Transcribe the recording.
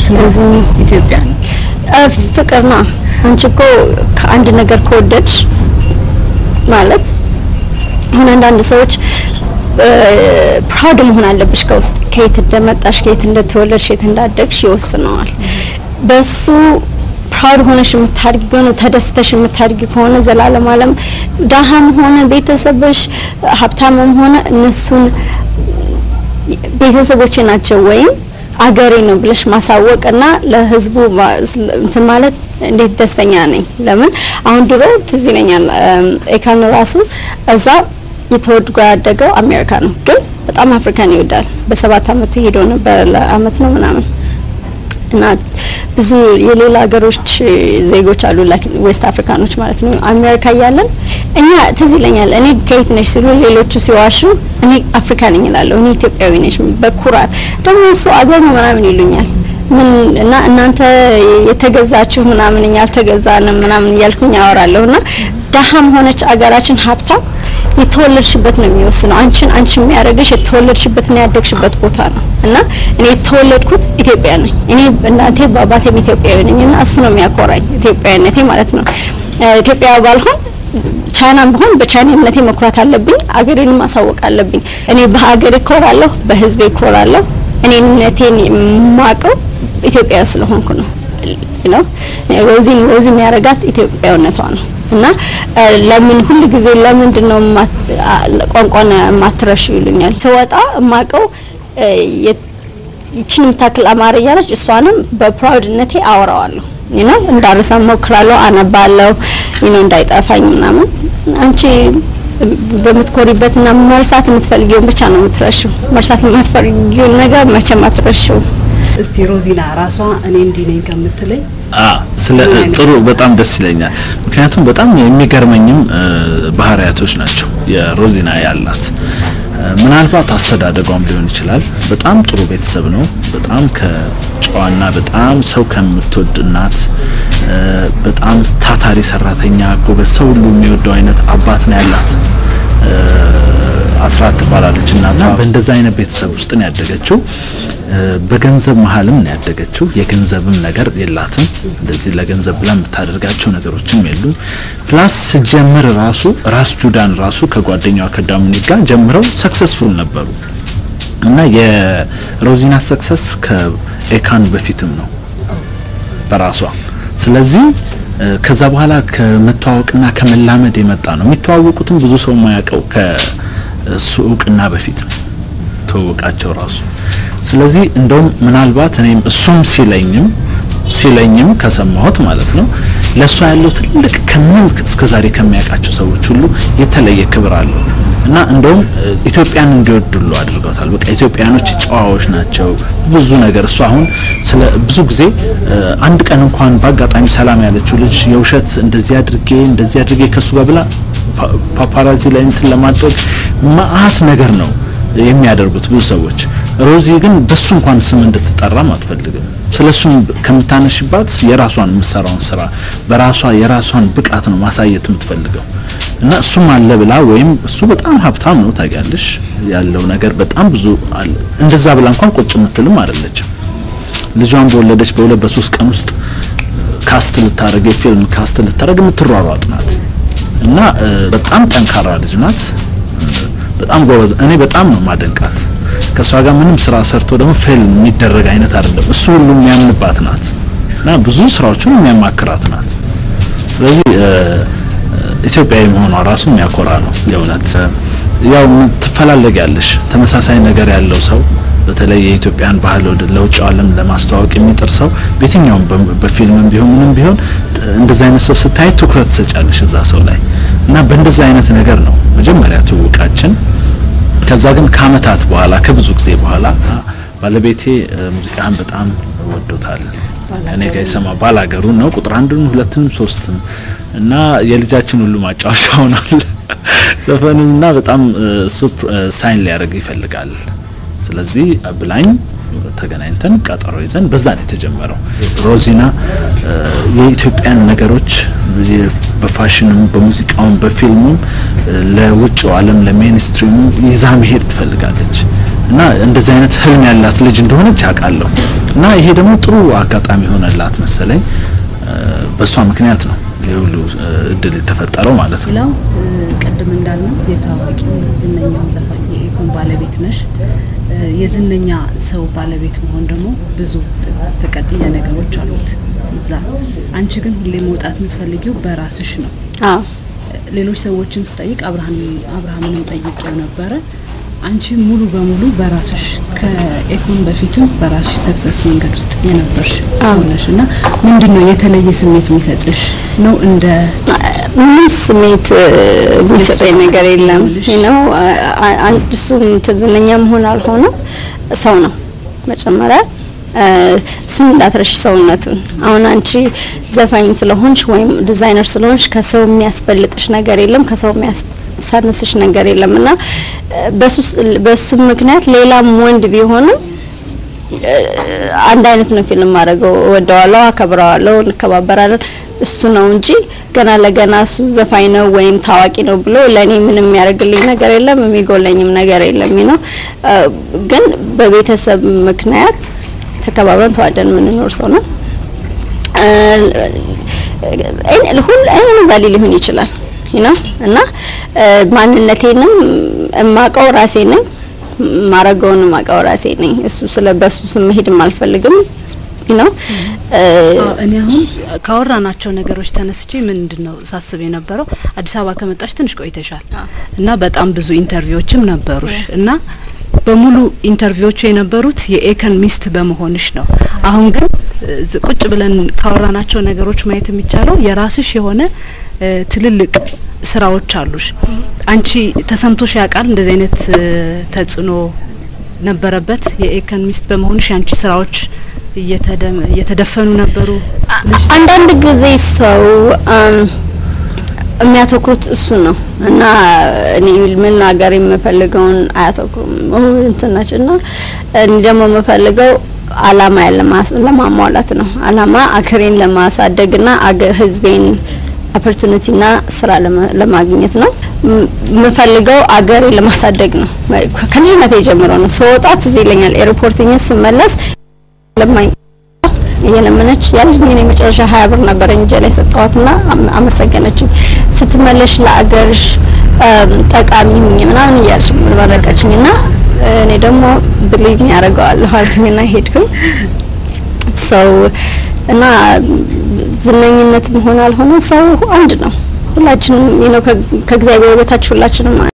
ስለዚህ ኢትዮጵያ ፍቅርና አንቺ እኮ ከአንድ ነገር ከወደድሽ ማለት አንዳንድ ሰዎች ፕራውድ መሆን አለብሽ ከውስጥ ከየት እንደመጣሽ ከየት እንደተወለድሽ የት እንዳደግሽ ይወስነዋል በሱ ፕራውድ ሆነሽ የምታድጊ ከሆነ ተደስተሽ የምታድጊ ከሆነ ዘላለም ዓለም ዳሃም ሆነ ቤተሰብሽ ሀብታምም ሆነ እነሱን ቤተሰቦቼ ናቸው ወይም አገሬ ነው ብለሽ ማሳወቅና ለህዝቡ እንትን ማለት እንዴት ደስተኛ ነኝ ለምን አሁን ድሮ ትዝ ይለኛል ኤካን ራሱ እዛ የተወልዶ ያደገው አሜሪካ ነው ግን በጣም አፍሪካን ይወዳል በ7 አመቱ ሄዶ ነበር ለአመት ነው ምናምን እና ብዙ የሌላ ሀገሮች ዜጎች አሉ ላይክ ዌስት አፍሪካኖች ማለት ነው አሜሪካ ያለን እኛ ትዝ ይለኛል እኔ ከየት ነሽ ሲሉ ሌሎቹ ሲዋሹ እኔ አፍሪካ ነኝ እላለሁ እኔ ኢትዮጵያዊ ነኝ በኩራት ደግሞ እሱ አገር ነው ምናምን ይሉኛል ምን እና እናንተ የተገዛችሁ ምናምን እኛ አልተገዛንም ምናምን ያልኩኝ አወራለሁና ዳሃም ሆነች አገራችን ሀብታም የተወለድሽበት ነው የሚወስነው አንቺ የሚያረጋሽ የተወለድሽበትና ያደግሽበት ቦታ ነው እና እኔ የተወለድኩት ኢትዮጵያ ነኝ እኔ እናንተ ባባቴም ኢትዮጵያዊ ነኝና እሱ ነው የሚያኮራኝ ኢትዮጵያዊነቴ ማለት ነው ኢትዮጵያ ባልሆን ቻይናም ቢሆን በቻይናነቴ መኩራት አለብኝ አገሬን ማሳወቅ አለብኝ እኔ በሀገሬ ኮራለሁ በህዝቤ ኮራለሁ እኔነቴን ማቀው ኢትዮጵያ ስለሆንኩ ነው ነው ሮዚ የሚያረጋት ኢትዮጵያዊነቷ ነው እና ለምን ሁሉ ጊዜ ለምንድነው ቋንቋና ማትረሽ ይሉኛል ስወጣ ማቀው ይቺንም ታክል አማርኛ ነች እሷንም በፕራውድነቴ አወራዋለሁ ነው እንዳርሳም ሞክራለሁ አነባለሁ እንዳይጠፋኝ ምናምን አንቺ በመትኮሪበትና መርሳት የምትፈልጊው ብቻ ነው የምትረሺው መርሳት የማትፈልጊው ነገር መቼም አትረሺው እስቲ ሮዚና ራሷ እኔ እንዲህ ነኝ ከምትለኝ ስለ ጥሩ በጣም ደስ ይለኛል ምክንያቱም በጣም የሚገርመኝም ባህሪያቶች ናቸው የሮዚና ያላት ምናልባት አስተዳደጓም ሊሆን ይችላል በጣም ጥሩ ቤተሰብ ነው በጣም ከጨዋና በጣም ሰው ከምትወድ እናት በጣም ታታሪ ሰራተኛ ጎበዝ ሰው ሁሉ የሚወደው አይነት አባት ነው ያላት አስራት ተባላለች እናቷ በእንደዛ አይነት ቤተሰብ ውስጥ ነው ያደገችው በገንዘብ መሐልም ነው ያደገችው የገንዘብም ነገር የላትም እንደዚህ ለገንዘብ ብላ የምታደርጋቸው ነገሮችም የሉ ፕላስ ጀምር ራስ ጁዳን ራሱ ከጓደኛዋ ከዳሙኒክ ጋር ጀምረው ሰክሰስፉል ነበሩ እና የሮዚና ሰክሰስ ከኤካን በፊትም ነው በራሷ ስለዚህ ከዛ በኋላ ከመተዋወቅና ከመላመድ የመጣ ነው የሚተዋወቁትም ብዙ ሰው ማያውቀው ከሱቅና በፊት ነው ተዋወቃቸው ራሱ ስለዚህ እንደውም ምናልባት እኔም እሱም ሲለኝም ከሰማሁት ማለት ነው ለሷ ያለው ትልቅ ከምን እስከዛሬ ከሚያውቃቸው ሰዎች ሁሉ የተለየ ክብር አለው እና እንደውም ኢትዮጵያን እንዲወዱሉ አድርገውታል በቃ ኢትዮጵያኖች ጨዋዎች ናቸው ብዙ ነገር እሱ አሁን ስለ ብዙ ጊዜ አንድ ቀን እንኳን ባጋጣሚ ሰላም ያለችው ልጅ የውሸት እንደዚህ አድርጌ ከሱ ጋር ብላ ፓፓራዚ ላይ እንትን ለማድረግ ማአት ነገር ነው የሚያደርጉት ብዙ ሰዎች ሮዚ ግን በሱ እንኳን ስም እንድትጠራም አትፈልግም ስለሱም ከምታነሽባት የራሷን ምሰራውን ስራ በራሷ የራሷን ብቃት ነው ማሳየት የምትፈልገው እና እሱም አለ ብላ ወይም እሱ በጣም ሀብታም ነው ታጋለሽ ያለው ነገር በጣም ብዙ አለ እንደዛ ብላ እንኳን ቁጭ ምትልም አይደለችም ልጇን በወለደች በ2-3 ቀን ውስጥ ካስት ልታረግ ፊልም ካስት ልታረግ ምትሯሯጥ ናት እና በጣም ጠንካራ ልጅ ናት በጣም ጎበዝ እኔ በጣም ነው ማደንቃት ከሷ ጋር ምንም ስራ ሰርቶ ደግሞ ፌል የሚደረግ አይነት አይደለም እሱ ሁሉ የሚያምንባት ናት እና ብዙ ስራዎችን የሚያማክራት ናት ስለዚህ ኢትዮጵያዊ መሆኗ ራሱ የሚያኮራ ነው የእውነት ያው ትፈላለጊያለሽ ተመሳሳይ ነገር ያለው ሰው በተለይ የኢትዮጵያን ባህል ወደ ለውጭ ዓለም ለማስተዋወቅ የሚጥር ሰው በየትኛውም በፊልምም ቢሆን ምንም ቢሆን እንደዛ አይነት ሰው ስታይ ትኩረት ሰጫለሽ እዛ ሰው ላይ እና በእንደዛ አይነት ነገር ነው መጀመሪያ ትውቃችን ከዛ ግን ከአመታት በኋላ ከብዙ ጊዜ በኋላ ባለቤቴ ሙዚቃን በጣም ወዶታል እኔ ጋር ይሰማ ባላገሩ ነው ቁጥር 1ን 2ን 3ን እና የልጃችን ሁሉ ማጫወቻ ሆኗል ዘፈኑና በጣም ሳይን ሊያደርግ ይፈልጋል ስለዚህ ብላኝ ተገናኝተን ቀጠሮ ይዘን በዛ ነው የተጀመረው ሮዚና የኢትዮጵያን ነገሮች በፋሽንም በሙዚቃውም በፊልሙም ለውጭው ዓለም ለሜንስትሪሙ ይዛ መሄድ ትፈልጋለች እና እንደዚህ አይነት ህልም ያላት ልጅ እንደሆነች አውቃለሁ እና ይሄ ደግሞ ጥሩ አጋጣሚ ሆነላት መሰለኝ በሷ ምክንያት ነው የሁሉ እድል የተፈጠረው ማለት ነው። ሌላው ቀደም እንዳልነው የታዋቂው ዝነኛው ዘፋኝ የኢኮን ባለቤት ነሽ። የዝነኛ ሰው ባለቤት መሆን ደግሞ ብዙ ተቀጥያ ነገሮች አሉት እዛ። አንቺ ግን ሁሌ መውጣት የምትፈልጊው በራስሽ ነው። አዎ ሌሎች ሰዎችም ስጠይቅ አብርሃምንም ጠይቄው ነበረ። አንቺ ሙሉ በሙሉ በራስሽ ከኢኮን በፊትም በራስሽ ሰክሰስ መንገድ ውስጥ የነበርሽ ሰው ነሽና ምንድነው የተለየ ስሜት የሚሰጥሽ ነው? እንደ ምንም ስሜት የሚሰጠኝ ነገር የለም ነው። እሱም ዝነኛ መሆን አልሆነም ሰው ነው መጀመሪያ እሱን እንዳትረሽ ሰውነቱን። አሁን አንቺ ዘፋኝ ስለሆንሽ ወይም ዲዛይነር ስለሆንሽ ከሰው የሚያስበልጥሽ ነገር የለም፣ ከሰው የሚያሳንስሽ ነገር የለምና በሱ ምክንያት ሌላም ወንድ ቢሆንም አንድ አይነት ነው ፊልም ማድረገው፣ ወደዋለው፣ አከብራዋለሁ፣ እንከባበራለን እሱ ነው እንጂ ገና ለገና እሱ ዘፋኝ ነው ወይም ታዋቂ ነው ብሎ ለኔ ምንም ያደርግልኝ ነገር የለም፣ የሚጎለኝም ነገር የለም ነው። ግን በቤተሰብ ምክንያት ተከባብረን ተዋደን ምንኖር ሰው ነው። ሁሉ ባሊ ሊሆን ይችላል ነው እና ማንነቴንም እማቀው ራሴ ነኝ፣ ማረገውን ማቀው ራሴ ነኝ። እሱ ስለበሱ ስመሄድም አልፈልግም ነው። እኔ አሁን ካወራናቸው ነገሮች ተነስቼ ምንድነው ሳስብ የነበረው አዲስ አበባ ከመጣሽ ትንሽ ቆይተሻል እና በጣም ብዙ ኢንተርቪዎችም ነበሩሽ እና በሙሉ ኢንተርቪዎቹ የነበሩት የኤከን ሚስት በመሆንሽ ነው። አሁን ግን ቁጭ ብለን ካወራናቸው ነገሮች ማየት የሚቻለው የራስሽ የሆነ ትልልቅ ስራዎች አሉሽ። አንቺ ተሰምቶሽ ያውቃል እንደዚህ አይነት ተጽዕኖ ነበረበት የኤከን ሚስት በመሆንሽ? አንቺ ስራዎች እየተደፈኑ ነበሩ? አንዳንድ ጊዜ ሰው የሚያተኩሩት እሱ ነው እና እኔ መናገር የምፈልገውን አያተኩሩም እንትናችና እኔ ደግሞ የምፈልገው አላማ ለማሟላት ነው። አላማ አገሬን ለማሳደግና ህዝቤን ኦፖርቹኒቲና ስራ ለማግኘት ነው። የምፈልገው አገሬን ለማሳደግ ነው። ከልጅነቴ ጀምሮ ነው ሰውጣት እዚህ ይለኛል ኤርፖርትኝ ስመለስ ለማይ የለመነች ያልኝ እኔ መጨረሻ 20 ብር ነበር እንጂ ላይ ሰጣዋትና አመሰገነች። ስትመለሽ ለአገርሽ ጠቃሚ ሁኚ ምናምን እያልሽ መረቀችኝና እኔ ደግሞ ብሊቭ ያደርጋለሁ አልኩኝና ሄድኩኝ። ሰው እና ዝነኝነት መሆን አልሆነ ሰው አንድ ነው። ሁላችንም ከእግዚአብሔር በታች ሁላችንም